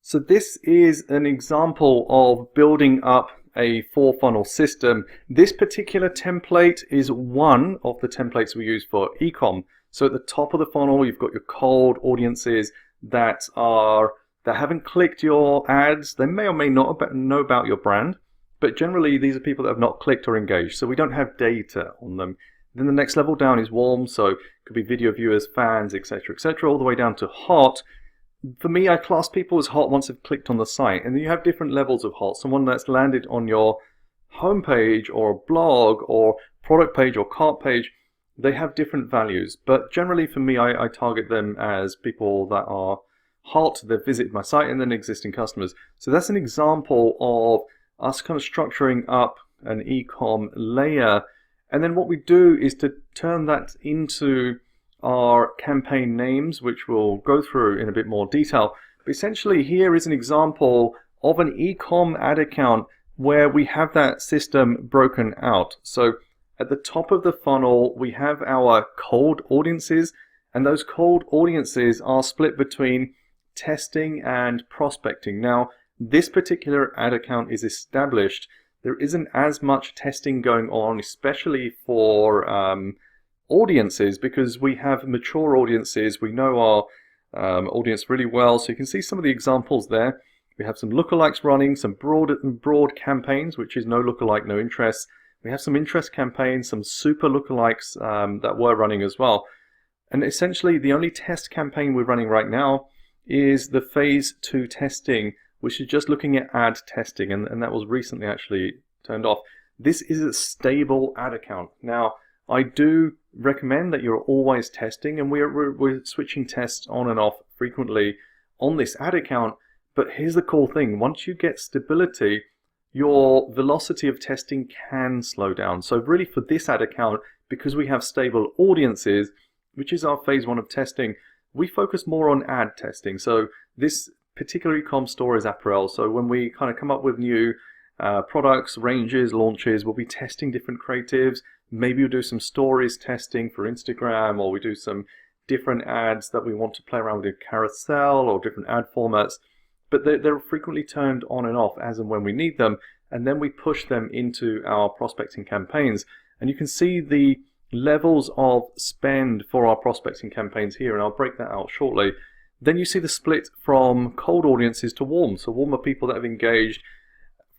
So this is an example of building up a 4-funnel system. This particular template is one of the templates we use for ecom. So at the top of the funnel, you've got your cold audiences that haven't clicked your ads. They may or may not know about your brand, but generally these are people that have not clicked or engaged. So we don't have data on them. Then the next level down is warm, so it could be video viewers, fans, etc., etc., all the way down to hot. For me, I class people as hot once they've clicked on the site, and then you have different levels of hot. Someone that's landed on your homepage or blog or product page or cart page, they have different values. But generally for me, I target them as people that are hot, they've visited my site, and then existing customers. So that's an example of us kind of structuring up an e-com layer. And then what we do is to turn that into our campaign names, which we'll go through in a bit more detail. But essentially here is an example of an e-com ad account where we have that system broken out. So at the top of the funnel, we have our cold audiences, and those cold audiences are split between testing and prospecting. Now, this particular ad account is established. There isn't as much testing going on, especially for audiences, because we have mature audiences. We know our audience really well. So you can see some of the examples there. We have some lookalikes running, some broad campaigns, which is no lookalike, no interest. We have some interest campaigns, some super lookalikes that were running as well. And essentially the only test campaign we're running right now is the phase 2 testing, which is just looking at ad testing, and that was recently actually turned off. This is a stable ad account. Now, I do recommend that you're always testing, and we're switching tests on and off frequently on this ad account. But here's the cool thing: once you get stability, your velocity of testing can slow down. So really for this ad account, because we have stable audiences, which is our phase 1 of testing, we focus more on ad testing. So this particular e-com store is apparel. So when we kind of come up with new products, ranges, launches, we'll be testing different creatives. Maybe we'll do some stories testing for Instagram, or we do some different ads that we want to play around with carousel or different ad formats. But they're frequently turned on and off as and when we need them, and then we push them into our prospecting campaigns. And you can see the levels of spend for our prospecting campaigns here, and I'll break that out shortly. Then you see the split from cold audiences to warm. So warm are people that have engaged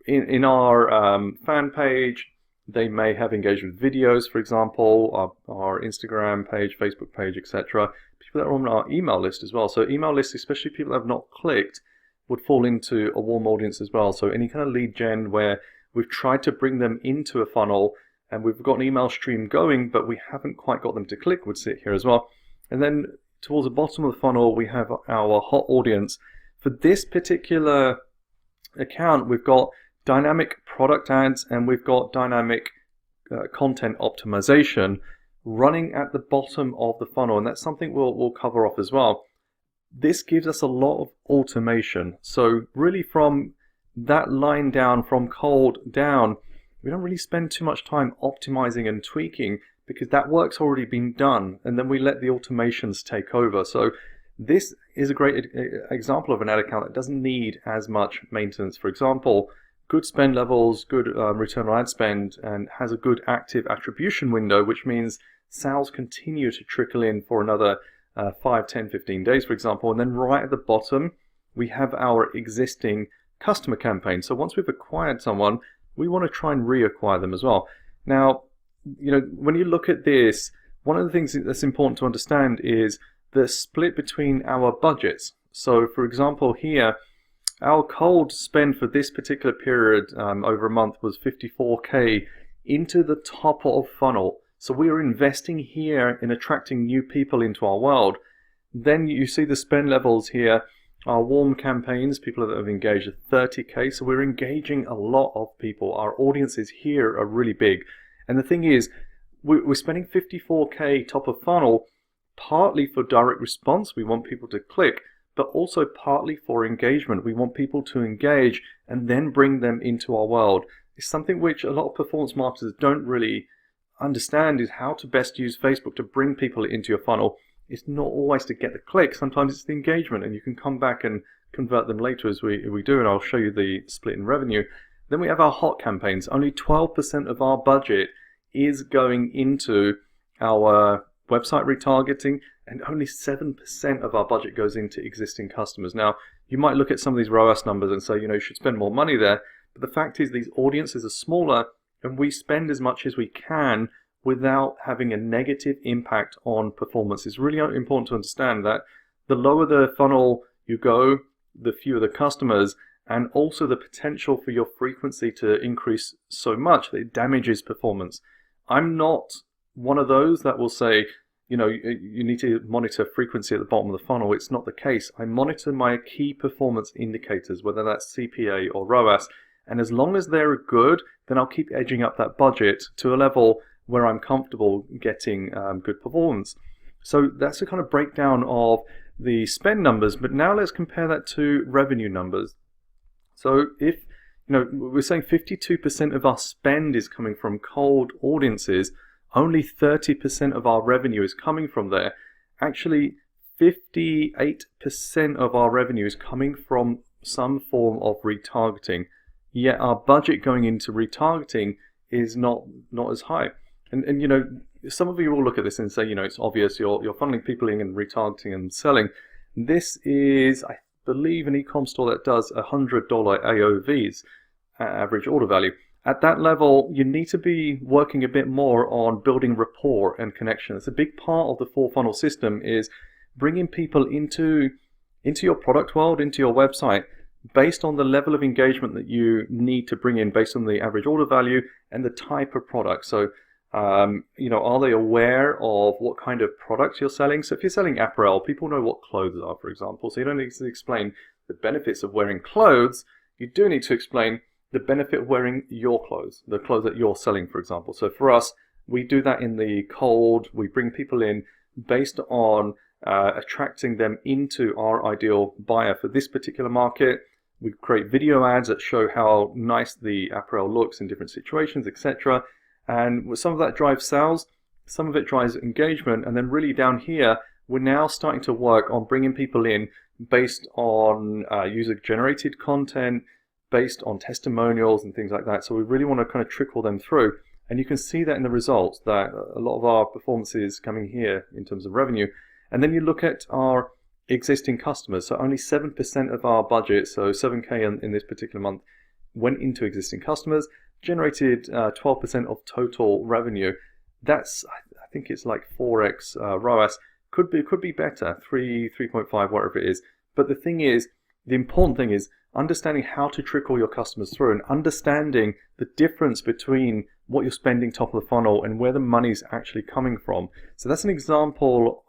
in our fan page. They may have engaged with videos, for example, our Instagram page, Facebook page, etc. People that are on our email list as well. So email lists, especially people that have not clicked, would fall into a warm audience as well. So any kind of lead gen where we've tried to bring them into a funnel and we've got an email stream going, but we haven't quite got them to click, would sit here as well. And then towards the bottom of the funnel, we have our hot audience. For this particular account, we've got dynamic product ads and we've got dynamic content optimization running at the bottom of the funnel, and that's something we'll cover off as well. This gives us a lot of automation. So really from that line down, from cold down, we don't really spend too much time optimizing and tweaking, because that work's already been done, and then we let the automations take over. So this is a great example of an ad account that doesn't need as much maintenance. For example, good spend levels, good return on ad spend, and has a good active attribution window, which means sales continue to trickle in for another 5, 10, 15 days, for example. And then right at the bottom, we have our existing customer campaign. So once we've acquired someone, we want to try and reacquire them as well. Now, you know, when you look at this, one of the things that's important to understand is the split between our budgets. So for example here, our cold spend for this particular period over a month was 54K into the top of funnel. So we are investing here in attracting new people into our world. Then you see the spend levels here. Our warm campaigns, people that have engaged at 30K. So we're engaging a lot of people. Our audiences here are really big. And the thing is, we're spending 54K top of funnel partly for direct response. We want people to click, but also partly for engagement. We want people to engage and then bring them into our world. It's something which a lot of performance marketers don't really understand, is how to best use Facebook to bring people into your funnel. It's not always to get the click. Sometimes it's the engagement, and you can come back and convert them later as we do, and I'll show you the split in revenue. Then we have our hot campaigns. Only 12% of our budget is going into our website retargeting, and only 7% of our budget goes into existing customers. Now, you might look at some of these ROAS numbers and say, you should spend more money there, but the fact is these audiences are smaller, and we spend as much as we can without having a negative impact on performance. It's really important to understand that the lower the funnel you go, the fewer the customers, and also the potential for your frequency to increase so much that it damages performance. I'm not one of those that will say, you need to monitor frequency at the bottom of the funnel. It's not the case. I monitor my key performance indicators, whether that's CPA or ROAS, and as long as they're good, then I'll keep edging up that budget to a level where I'm comfortable getting good performance. So that's a kind of breakdown of the spend numbers, but now let's compare that to revenue numbers. So if we're saying 52% of our spend is coming from cold audiences, only 30% of our revenue is coming from there. Actually, 58% of our revenue is coming from some form of retargeting, yet our budget going into retargeting is not as high. And some of you will look at this and say, it's obvious you're funneling people in and retargeting and selling. This is, I believe, an e-com store that does $100 AOVs, average order value. At that level, you need to be working a bit more on building rapport and connection. It's a big part of the 4-funnel system, is bringing people into your product world, into your website, based on the level of engagement that you need to bring in based on the average order value and the type of product. So, are they aware of what kind of products you're selling? So if you're selling apparel, people know what clothes are, for example. So you don't need to explain the benefits of wearing clothes. You do need to explain the benefit of wearing your clothes, the clothes that you're selling, for example. So for us, we do that in the cold. We bring people in based on attracting them into our ideal buyer for this particular market. We create video ads that show how nice the apparel looks in different situations, etc. And some of that drives sales, some of it drives engagement, and then really down here, we're now starting to work on bringing people in based on user-generated content, based on testimonials and things like that. So we really want to kind of trickle them through. And you can see that in the results, that a lot of our performance is coming here in terms of revenue. And then you look at our existing customers. So only 7% of our budget, so 7K in this particular month, went into existing customers, generated 12% of total revenue. That's, I think it's like 4x ROAS. Could be better, 3.5, whatever it is. But the important thing is understanding how to trickle your customers through and understanding the difference between what you're spending top of the funnel and where the money's actually coming from. So that's an example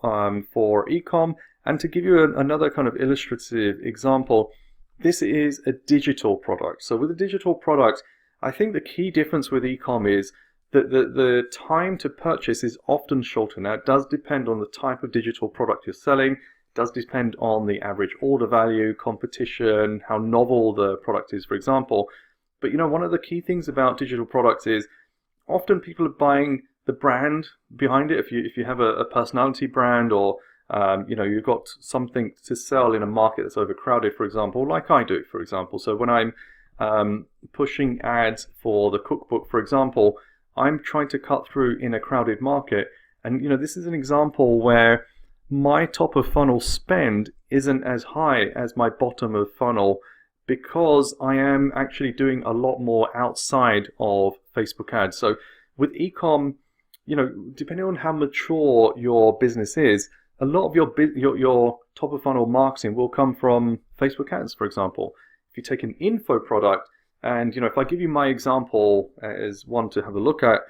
for e-com. And to give you another kind of illustrative example, this is a digital product. So with a digital product, I think the key difference with e-com is that the time to purchase is often shorter. Now, it does depend on the type of digital product you're selling. It does depend on the average order value, competition, how novel the product is, for example. But one of the key things about digital products is often people are buying the brand behind it. If you have a personality brand, or you've got something to sell in a market that's overcrowded, for example, like I do, for example. So when I'm pushing ads for the cookbook, for example, I'm trying to cut through in a crowded market. And this is an example where my top of funnel spend isn't as high as my bottom of funnel, because I am actually doing a lot more outside of Facebook ads. So with e-com, depending on how mature your business is, a lot of your top of funnel marketing will come from Facebook ads, for example. If you take an info product, and if I give you my example as one to have a look at,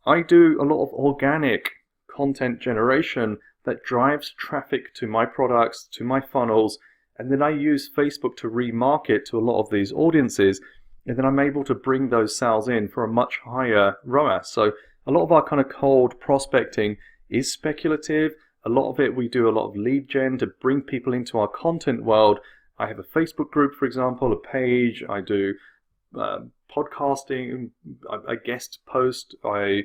I do a lot of organic content generation that drives traffic to my products, to my funnels, and then I use Facebook to remarket to a lot of these audiences, and then I'm able to bring those sales in for a much higher ROAS. So a lot of our kind of cold prospecting is speculative. A lot of it, we do a lot of lead gen to bring people into our content world. I have a Facebook group, for example, a page. I do podcasting, I guest post, I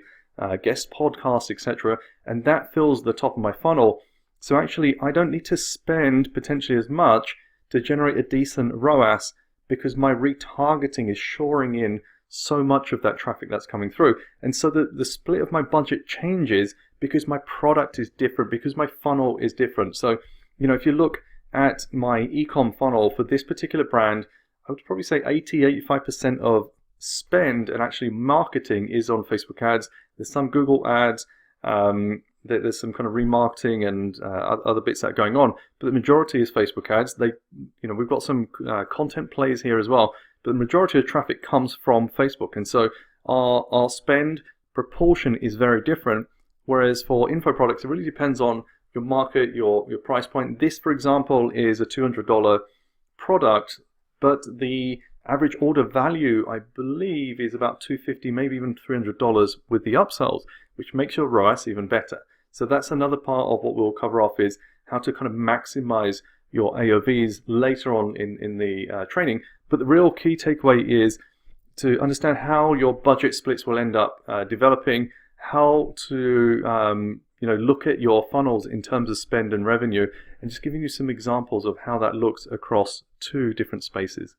guest podcast, etc. And that fills the top of my funnel. So actually, I don't need to spend potentially as much to generate a decent ROAS because my retargeting is shoring in so much of that traffic that's coming through. And so the split of my budget changes because my product is different, because my funnel is different. So, you know, if you look at my e-com funnel for this particular brand, I would probably say 80-85% of spend and actually marketing is on Facebook ads. There's some Google ads, there's some kind of remarketing and other bits that are going on, but the majority is Facebook ads. We've got some content plays here as well, but the majority of traffic comes from Facebook, and so our spend proportion is very different. Whereas for info products, it really depends on your market, your price point. This, for example, is a $200 product, but the average order value, I believe, is about $250, maybe even $300 with the upsells, which makes your ROAS even better. So that's another part of what we'll cover off, is how to kind of maximize your AOVs later on in the training. But the real key takeaway is to understand how your budget splits will end up developing, how to look at your funnels in terms of spend and revenue, and just giving you some examples of how that looks across two different spaces.